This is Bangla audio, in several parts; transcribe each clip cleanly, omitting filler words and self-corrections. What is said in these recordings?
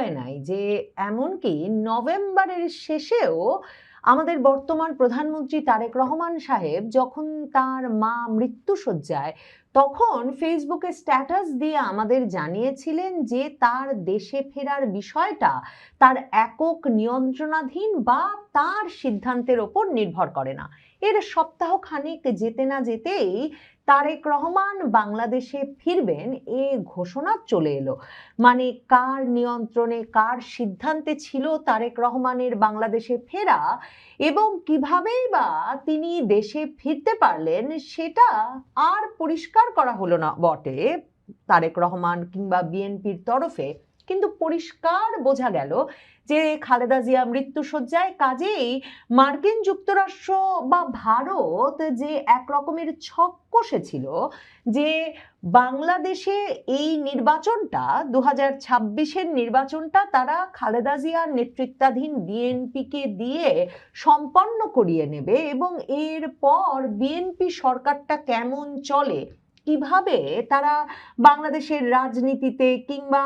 হয় নাই যে এমনকি নভেম্বরের শেষেও আমাদের বর্তমান প্রধানমন্ত্রী তারেক রহমান সাহেব যখন তার মা মৃত্যুশয্যায়, তখন ফেসবুকে স্ট্যাটাস দিয়ে আমাদের জানিয়েছিলেন যে তার দেশে ফেরার বিষয়টা তার একক নিয়ন্ত্রণাধীন বা তার সিদ্ধান্তের ওপর নির্ভর করে না। এর সপ্তাহ খানেক যেতে না যেতেই তারেক রহমান বাংলাদেশে ফিরবেন এ ঘোষণা চলে এলো। মানে কার নিয়ন্ত্রণে, কার সিদ্ধান্তে ছিল তারেক রহমানের বাংলাদেশে ফেরা এবং কিভাবেই বা তিনি দেশে ফিরতে পারলেন সেটা আর পরিষ্কার করা হলো না বটে তারেক রহমান কিংবা বিএনপির তরফে, কিন্তু পরিষ্কার বোঝা গেল যে খালেদা জিয়া মৃত্যুশয্যায়, কাজেই মার্কিন যুক্তরাষ্ট্র বা ভারত যে এক রকমের ছক কষেছিল যে বাংলাদেশে এই নির্বাচনটা 2026-এর নির্বাচনটা তারা খালেদা জিয়ার নেতৃত্বাধীন বিএনপিকে দিয়ে সম্পন্ন করিয়ে নেবে এবং এরপর বিএনপি সরকারটা কেমন চলে, কিভাবে তারা বাংলাদেশের রাজনীতিতে কিংবা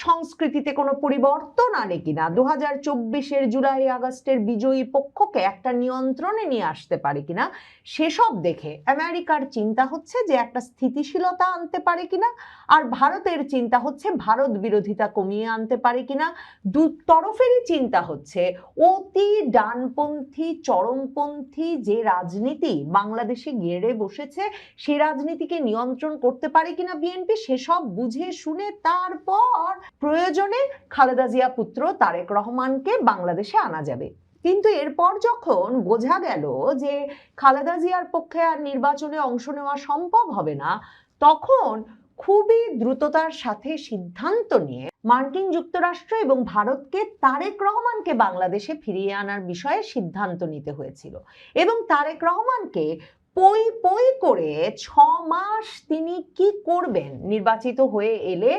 সংস্কৃতিতে কোনো পরিবর্তন আনে কিনা, 2024-এর জুলাই আগস্টের বিজয়ী পক্ষকে একটা নিয়ন্ত্রণে নিয়ে আসতে পারে কিনা, সেসব দেখে আমেরিকার চিন্তা হচ্ছে যে একটা স্থিতিশীলতা আনতে পারে কিনা, আর ভারতের চিন্তা হচ্ছে ভারত বিরোধিতা কমিয়ে আনতে পারে কিনা। দু তরফেরই চিন্তা হচ্ছে অতি ডানপন্থী চরমপন্থী যে রাজনীতি বাংলাদেশে গেড়ে বসেছে সে রাজনীতিকে নিয়ন্ত্রণ করতে পারে কিনা বিএনপি, সেসব বুঝে শুনে তারপর প্রয়োজনে খালেদা জিয়া পুত্র তারেক রহমানকে বাংলাদেশে আনা যাবে। কিন্তু এরপর যখন বোঝা গেল যে খালেদা জিয়ার পক্ষে আর নির্বাচনে অংশ নেওয়া সম্ভব হবে না, তখন খুবই দ্রুততার সাথে সিদ্ধান্ত নিয়ে মার্কিন যুক্তরাষ্ট্র এবং ভারতকে তারেক রহমানকে বাংলাদেশে ফিরিয়ে আনার বিষয়ে সিদ্ধান্ত নিতে হয়েছিল। এবং তারেক রহমানকে পই পই করে 6 মাস তিনি কি করবেন নির্বাচিত হয়ে এলে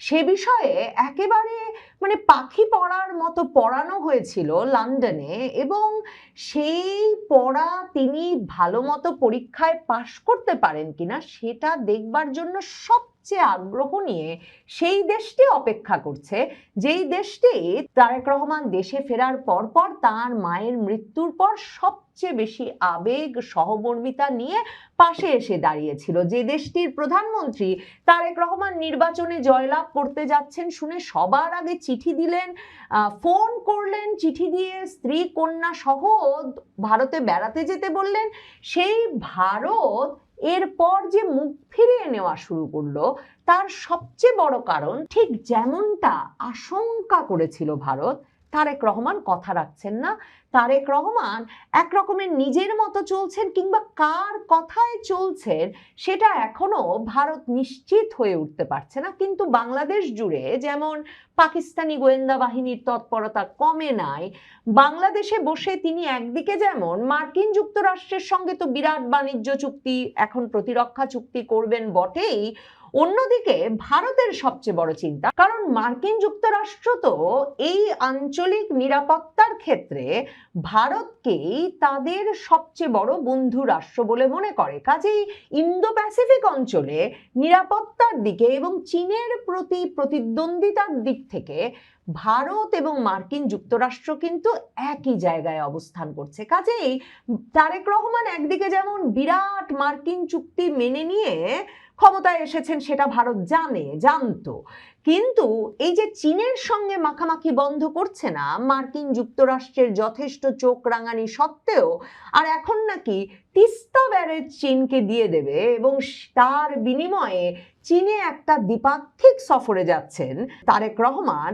সে বিষয়ে একেবারে মানে পাখি পড়ার মতো পড়ানো হয়েছিল লন্ডনে, এবং সেই পড়া তিনি ভালো মতো পরীক্ষায় পাশ করতে পারেন কিনা সেটা দেখবার জন্য সবচেয়ে আগ্রহ নিয়ে সেই দেশটি অপেক্ষা করছে, যেই দেশটি তারেক রহমান দেশে ফেরার পরপর তার মায়ের মৃত্যুর পর সবচেয়ে বেশি আবেগ সহমর্মিতা নিয়ে পাশে এসে দাঁড়িয়েছিল, যে দেশটির প্রধানমন্ত্রী তারেক রহমান নির্বাচনে জয়লাভ করতে যাচ্ছেন শুনে সবার আগে চিঠি দিলেন, ফোন করলেন, চিঠি দিয়ে স্ত্রী কন্যা সহ ভারতে বেড়াতে যেতে বললেন। সেই ভারত এরপর যে মুখ ফিরিয়ে নেওয়া শুরু করলো তার সবচেয়ে বড় কারণ, ঠিক যেমনটা আশঙ্কা করেছিল ভারত, তারেক রহমান কথা রাখছেন না। তারেক রহমান এক রকমের নিজের মতো চলছেন, কিংবা কার কথায় চলছেন সেটা এখনো ভারত নিশ্চিত হয়ে উঠতে পারছে না। কিন্তু বাংলাদেশ জুড়ে যেমন পাকিস্তানি গোয়েন্দা বাহিনীর তৎপরতা কমে নাই, বাংলাদেশে বসে তিনি একদিকে যেমন মার্কিন যুক্তরাষ্ট্রের সঙ্গে তো বিরাট বাণিজ্য চুক্তি, এখন প্রতিরক্ষা চুক্তি করবেন বটেই, অন্যদিকে ভারতের সবচেয়ে বড় চিন্তা, কারণ মার্কিন যুক্তরাষ্ট্র তো এই আঞ্চলিক নিরাপত্তার ক্ষেত্রে ভারতকেই তাদের সবচেয়ে বড় বন্ধু রাষ্ট্র বলে মনে করে, কাজেই ইন্দো প্যাসিফিক অঞ্চলে নিরাপত্তার দিকে এবং চীনের প্রতি প্রতিদ্বন্দ্বিতার দিক থেকে ভারত এবং মার্কিন যুক্তরাষ্ট্র কিন্তু একই জায়গায় অবস্থান করছে। কাজেই তারেক রহমান একদিকে যেমন বিরাট মার্কিন চুক্তি মেনে নিয়ে ক্ষমতায় এসেছেন সেটা ভারত জানতো, কিন্তু এই যে চীনের সঙ্গে মাখামাখি বন্ধ করছে না মার্কিন যুক্তরাষ্ট্রের যথেষ্ট চোখ রাঙানি সত্ত্বেও, আর এখন নাকি তিস্তা ব্যারেজ চীনকে দিয়ে দেবে এবং তার বিনিময়ে চীনে একটা দ্বিপাক্ষিক সফরে যাচ্ছেন তারেক রহমান,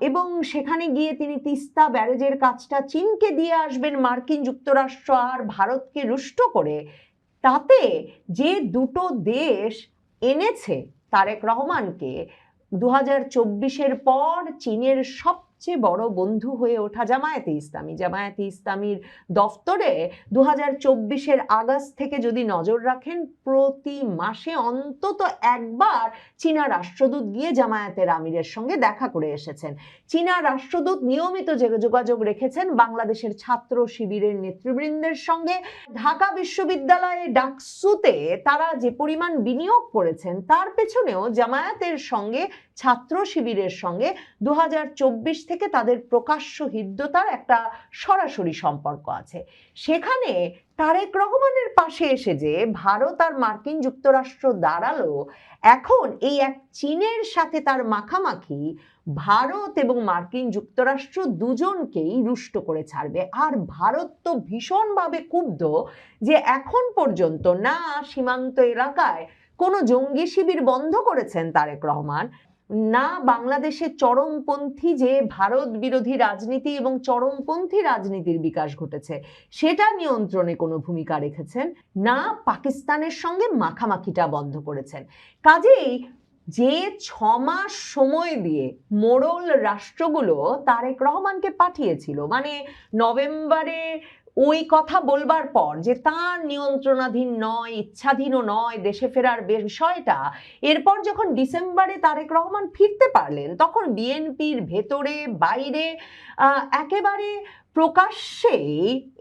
এবং সেখানে গিয়ে তিনি তিস্তা ব্যারেজের কাজটা চীনকে দিয়ে আসবেন মার্কিন যুক্তরাষ্ট্র আর ভারতকে রুষ্ট করে। তাতে যে দুটো দেশ এনেছে তারেক রহমানকে 2024-এর পর চীনের সবচেয়ে বড় বন্ধু হয়ে ওঠা জামায়াতে ইসলামীর দফতরে 2024-এর আগস্ট থেকে যদি নজর রাখেন প্রতি মাসে অন্তত একবার চীনা রাষ্ট্রদূত গিয়ে জামায়াতের আমিরের সঙ্গে দেখা করে এসেছেন। চীনা রাষ্ট্রদূত নিয়মিত যোগাযোগ রেখেছেন বাংলাদেশের ছাত্র শিবিরের নেতৃবৃন্দের সঙ্গে। ঢাকা বিশ্ববিদ্যালয়ে ডাকসুতে তারা যে পরিমাণ বিনিয়োগ করেছেন তার পেছনেও জামায়াতের সঙ্গে ছাত্র শিবিরের সঙ্গে 2024 থেকে তাদের প্রকাশ্য হৃদ্যতার একটা সরাসরি সম্পর্ক আছে। সেখানে তারেক রহমানের পাশে এসে যে ভারত আর মার্কিন যুক্তরাষ্ট্র দাঁড়ালো, এখন এই এক চীনের সাথে তার মাখামাখি ভারত এবং মার্কিন যুক্তরাষ্ট্র দুজনকেই রুষ্ট করে ছাড়বে। আর ভারত তো ভীষণভাবে ক্ষুব্ধ যে এখন পর্যন্ত না সীমান্ত এলাকায় কোনো জঙ্গি শিবির বন্ধ করেছেন তারেক রহমান, না বাংলাদেশে চরমপন্থী যে ভারত বিরোধী রাজনীতি এবং চরমপন্থী রাজনীতির বিকাশ ঘটেছে সেটা নিয়ন্ত্রণে কোনো ভূমিকা রেখেছেন, না পাকিস্তানের সঙ্গে মাখামাখিটা বন্ধ করেছেন। কাজেই যে 6 মাস সময় দিয়ে মোড়ল রাষ্ট্রগুলো তারেক রহমানকে পাঠিয়েছিল, মানে নভেম্বরে ওই কথা বলবার পর যে তার নিয়ন্ত্রণাধীন নয়, ইচ্ছাধীনও নয় দেশে ফেরার বিষয়টা, এরপর যখন ডিসেম্বরে তারেক রহমান ফিরতে পারলেন তখন বিএনপির ভেতরে বাইরে একেবারে প্রকাশ্যেই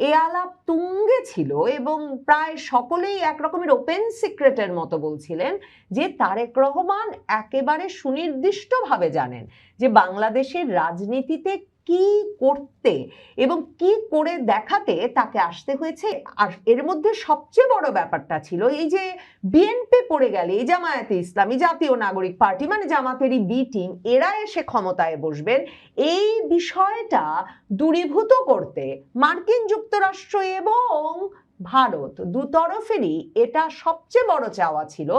এ আলাপ তুঙ্গে ছিল এবং প্রায় সকলেই একরকমের ওপেন সিক্রেটের মতো বলছিলেন যে তারেক রহমান একেবারে সুনির্দিষ্টভাবে জানেন যে বাংলাদেশের রাজনীতিতে কি করতে এবং কি করে দেখাতে তাকে আসতে হয়েছে। আর এর মধ্যে সবচেয়ে বড় ব্যাপারটা ছিল এই যে বিএনপি পড়ে গেলে এই জামায়াতে ইসলামী জাতীয় নাগরিক পার্টি, মানে জামাতেরই বি টিম, এরা এসে ক্ষমতায় বসবেন, এই বিষয়টা দূরীভূত করতে মার্কিন যুক্তরাষ্ট্র এবং ভারত দুতরফেরই এটা সবচেয়ে বড় চাওয়া ছিল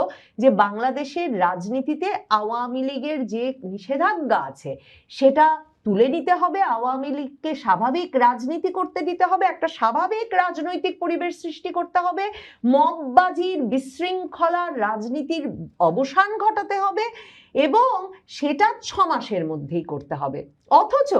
যে বাংলাদেশের রাজনীতিতে আওয়ামী লীগের যে নিষেধাজ্ঞা আছে সেটা তুলে নিতে হবে, আওয়ামী লীগকে স্বাভাবিক রাজনীতি করতে দিতে হবে, একটা স্বাভাবিক রাজনৈতিক পরিবেশ সৃষ্টি করতে হবে, মববাজির বিশৃঙ্খলার রাজনীতির অবসান ঘটাতে হবে এবং সেটা 6 মাসের মধ্যেই করতে হবে। অথচ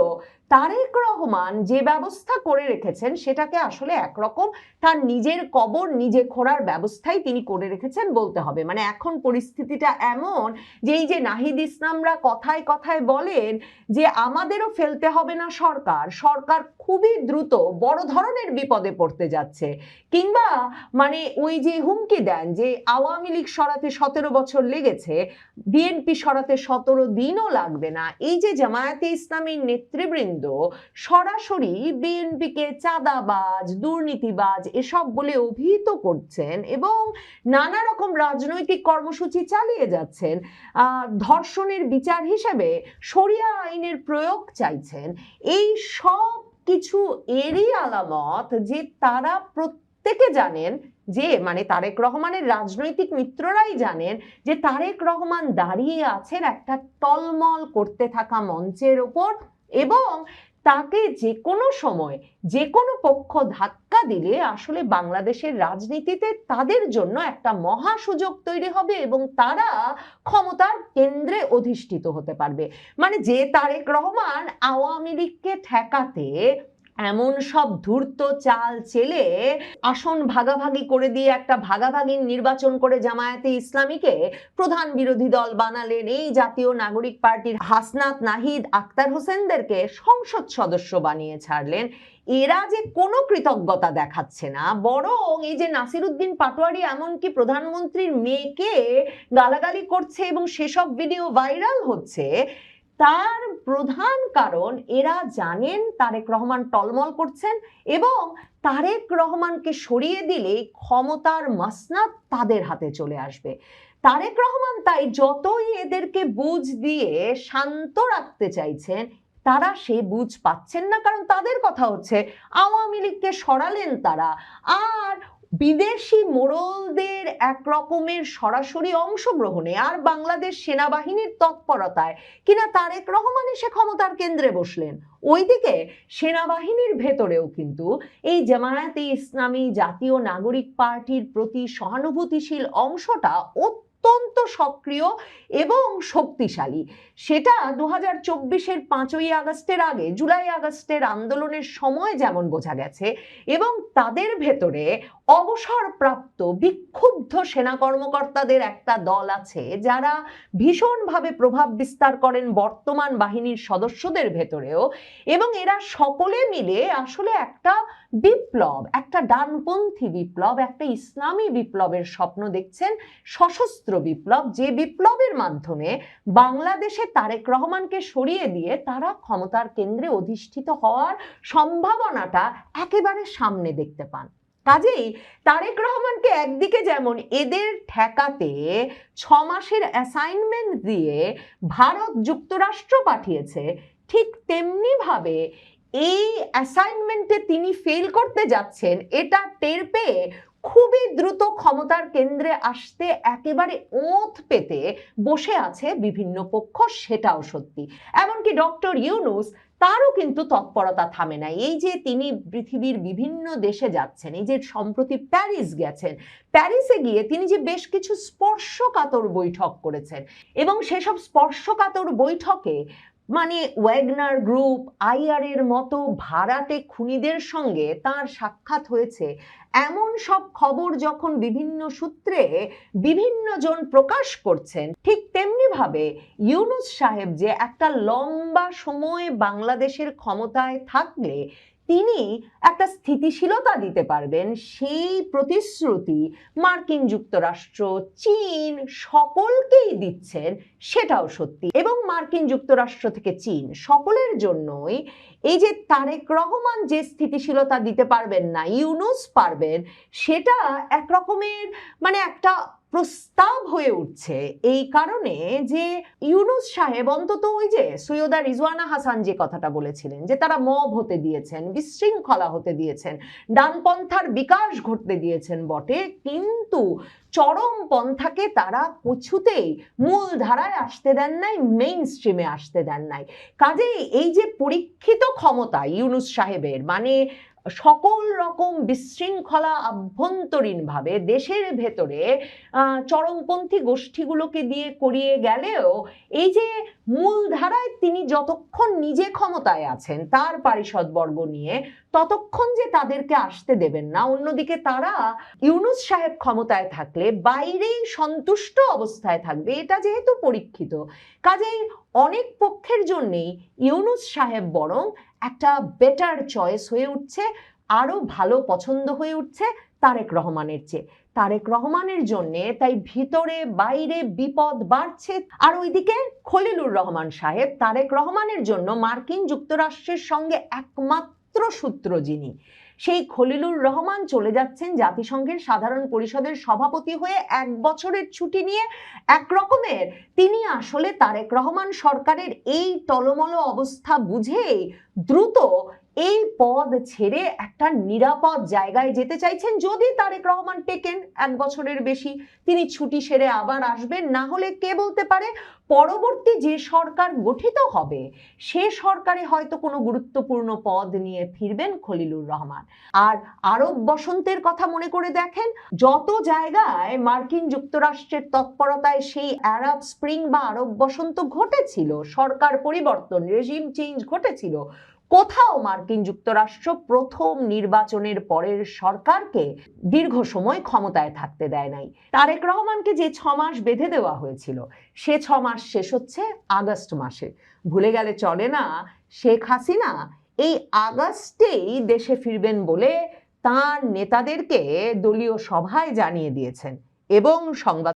তারেক রহমান যে ব্যবস্থা করে রেখেছেন সেটাকে আসলে একরকম তার নিজের কবর নিজে খোঁড়ার ব্যবস্থাই তিনি করে রেখেছেন বলতে হবে। মানে এখন পরিস্থিতিটা এমন যে এই যে নাহিদ ইসলামরা কথায় কথায় বলেন যে আমাদেরও ফেলতে হবে না সরকার, সরকার খুবই দ্রুত বড় ধরনের বিপদে পড়তে যাচ্ছে, কিংবা মানে ওই যে হুমকি দেন যে আওয়ামী লীগ সরাতে 17 বছর লেগেছে, বিএনপি সরাতে 17 দিনও লাগবে না। এই যে জামায়াতে ইসলামীর নেতৃবৃন্দ সরাসরি বিএনপিকে চাঁদাবাজ, দুর্নীতিবাজ এসব বলে অভিহিত করছেন এবং নানা রকম রাজনৈতিক কর্মসূচি চালিয়ে যাচ্ছেন, ধর্ষণের বিচার হিসেবে শরিয়া আইনের প্রয়োগ চাইছেন, এই সব কিছু এরই আলামত যে তারা প্রত্যেকে জানেন যে, মানে তারেক রহমানের রাজনৈতিক মিত্ররাই জানেন যে তারেক রহমান দাঁড়িয়ে আছেন একটা টলমল করতে থাকা মঞ্চের ওপর এবং তাকে যে কোনো সময় যে কোনো পক্ষ ধাক্কা দিলে আসলে বাংলাদেশের রাজনীতিতে তাদের জন্য একটা মহা সুযোগ তৈরি হবে এবং তারা ক্ষমতার কেন্দ্রে অধিষ্ঠিত হতে পারবে। মানে যে তারেক রহমান আওয়ামী লীগকে ঠেকাতে এমন সব ধূর্ত চাল চেলে আসন ভাগাভাগি করে দিয়ে একটা ভাগাভাগির নির্বাচন করে জামায়াতে ইসলামীকে প্রধান বিরোধী দল বানালেন, এই জাতীয় নাগরিক পার্টির হাসনাত, নাহিদ, আক্তার হোসেনদেরকে সংসদ সদস্য বানিয়ে ছাড়লেন, এরা যে কোনো কৃতজ্ঞতা দেখাচ্ছে না, বরং এই যে নাসিরউদ্দিন পাটোয়ারি এমনকি প্রধানমন্ত্রীর মেয়েকে গালাগালি করছে এবং সেসব ভিডিও ভাইরাল হচ্ছে, তার প্রধান কারণ এরা জানেন তারেক রহমান টলমল করছেন এবং তারেক রহমানকে সরিয়ে দিলে ক্ষমতার মাসনাদ তাদের হাতে চলে আসবে। তারেক রহমান তাই যতই এদেরকে বুঝ দিয়ে শান্ত রাখতে চাইছেন, তারা সে বুঝ পাচ্ছেন না, কারণ তাদের কথা হচ্ছে আওয়ামী লীগকে সরালেন তারা, আর বিদেশি মোড়লদের এক রকমের সরাসরি অংশগ্রহণে আর বাংলাদেশ সেনাবাহিনীর তৎপরতায় কিনা তারেক রহমান এসে ক্ষমতার কেন্দ্রে বসলেন। ওইদিকে সেনাবাহিনীর ভেতরেও কিন্তু এই জামায়াতে ইসলামী জাতীয় নাগরিক পার্টির প্রতি সহানুভূতিশীল অংশটা অত্যন্ত সক্রিয় এবং শক্তিশালী। সেটা 2024-এর 5ই আগস্টের আগে জুলাই আগস্টের আন্দোলনের সময় যেমন বোঝা গেছে, এবং তাদের ভেতরে অবসরপ্রাপ্ত বিক্ষুব্ধ সেনা কর্মকর্তাদের একটা দল আছে যারা ভীষণভাবে প্রভাব বিস্তার করেন বর্তমান বাহিনীর সদস্যদের ভেতরেও, এবং এরা সকলে মিলে আসলে একটা বিপ্লব, একটা ডানপন্থী বিপ্লব, একটা ইসলামী বিপ্লবের স্বপ্ন দেখছেন সশস্ত্র বিপ্লব, যে বিপ্লবের মাধ্যমে বাংলাদেশে তারেক রহমানকে সরিয়ে দিয়ে তারা ক্ষমতার কেন্দ্রে অধিষ্ঠিত হওয়ার সম্ভাবনাটা একেবারে সামনে দেখতে পান। কাজেই তারেক রহমানকে একদিকে যেমন এদের ঠেকাতে 6 মাসের অ্যাসাইনমেন্ট দিয়ে ভারত যুক্তরাষ্ট্র পাঠিয়েছে, ঠিক তেমনি ভাবে এই অ্যাসাইনমেন্টে তিনি ফেল করতে যাচ্ছেন এটা টের পেয়ে খুবই দ্রুত ক্ষমতার কেন্দ্রে আসতে একেবারে ওঁত পেতে বসে আছে বিভিন্ন পক্ষ, সেটাও সত্যি। এমনকি ডক্টর ইউনূস, তারও কিন্তু তৎপরতা থামে নাই। এই যে তিনি পৃথিবীর বিভিন্ন দেশে যাচ্ছেন, এই যে সম্প্রতি প্যারিস গেছেন, প্যারিসে গিয়ে তিনি যে বেশ কিছু স্পর্শকাতর বৈঠক করেছেন, এবং সেসব স্পর্শকাতর বৈঠকে মানে ওয়াগনার গ্রুপ, আইআর এর মতো ভাড়াটে খুনিদের সঙ্গে তার সাক্ষাৎ হয়েছে, এমন সব খবর যখন বিভিন্ন সূত্রে বিভিন্ন জন প্রকাশ করছেন, ঠিক তেমনি ভাবে ইউনূস সাহেব যে একটা লম্বা সময় বাংলাদেশের ক্ষমতায় থাকলে তিনি একটা স্থিতিশীলতা দিতে পারবেন, সেই প্রতিশ্রুতি মার্কিন যুক্তরাষ্ট্র, চীন সকলকেই দিচ্ছেন, সেটাও সত্যি। এবং মার্কিন যুক্তরাষ্ট্র থেকে চীন সকলের জন্যই এই যে তারেক রহমান যে স্থিতিশীলতা দিতে পারবেন না, ইউনূস পারবেন, সেটা একরকমের মানে একটা প্রস্তাব হয়ে উঠছে। এই কারণে যে ইউনূস সাহেব অন্তত ওই যে সৈয়দা রিজওয়ানা হাসান যে কথাটা বলেছিলেন যে তারা মব হতে দিয়েছেন, বিশৃঙ্খলা হতে দিয়েছেন, ডানপন্থার বিকাশ ঘটতে দিয়েছেন বটে, কিন্তু চরম পন্থাকে তারা কিছুতেই মূল ধারায় আসতে দেন নাই, মেইন স্ট্রিমে আসতে দেন নাই। কাজেই এই যে পরীক্ষিত ক্ষমতা ইউনূস সাহেবের, মানে সকল রকম বিশৃঙ্খলা আভ্যন্তরীণভাবে দেশের ভেতরে চরমপন্থী গোষ্ঠীগুলোকে দিয়ে করিয়ে গেলেও এই যে মূল ধারায় তিনি যতক্ষণ নিজে ক্ষমতায় আছেন তার পারিষদবর্গ নিয়ে, ততক্ষণ যে তাদেরকে আসতে দেবেন না, অন্যদিকে তারা ইউনূস সাহেব ক্ষমতায় থাকলে বাইরেই সন্তুষ্ট অবস্থায় থাকবে, এটা যেহেতু পরীক্ষিত, কাজেই অনেক পক্ষের জন্যেই ইউনূস সাহেব বরং একটা বেটার চয়েস হয়ে উঠছে, আরো ভালো পছন্দ হয়ে উঠছে তারেক রহমানের চেয়ে। তারেক রহমানের জন্য তাই ভিতরে বাইরে বিপদ বাড়ছে। আর ওইদিকে খলিলুর রহমান সাহেব, তারেক রহমানের জন্য মার্কিন যুক্তরাষ্ট্রের সঙ্গে একমাত্র সূত্র যিনি, সেই খলিলুর রহমান চলে যাচ্ছেন জাতিসংঘের সাধারণ পরিষদের সভাপতি হয়ে 1 বছরের ছুটি নিয়ে। একরকমের তিনি আসলে তারেক রহমান সরকারের এই টলমল অবস্থা বুঝেই দ্রুত এই পদ ছেড়ে একটা নিরাপদ জায়গায় যেতে চাইছেন। যদি তারেক রহমান টেকেন 1 বছরের বেশি, তিনি ছুটি সেরে আবার আসবেন, না হলে কে বলতে পারে পরবর্তী যে সরকার গঠিত হবে সে সরকারে হয়তো কোনো গুরুত্বপূর্ণ পদ নিয়ে ফিরবেন খলিলুর রহমান। আর আরব বসন্তের কথা মনে করে দেখেন, যত জায়গায় মার্কিন যুক্তরাষ্ট্রের তৎপরতায় সেই আরব স্প্রিং বা আরব বসন্ত ঘটেছিল, সরকার পরিবর্তন, রেজিম চেঞ্জ ঘটেছিল, কোথাও মার্কিন যুক্তরাষ্ট্র প্রথম নির্বাচনের পরের সরকারকে দীর্ঘ সময় ক্ষমতায় থাকতে দেয় নাই। তারেক রহমানকে যে 6 মাস বেঁধে দেওয়া হয়েছিল, সে 6 মাস শেষ হচ্ছে আগস্ট মাসে। ভুলে গেলে চলে না, শেখ হাসিনা এই আগস্টেই দেশে ফিরবেন বলে তার নেতাদেরকে দলীয় সভায় জানিয়ে দিয়েছেন এবং সংবাদ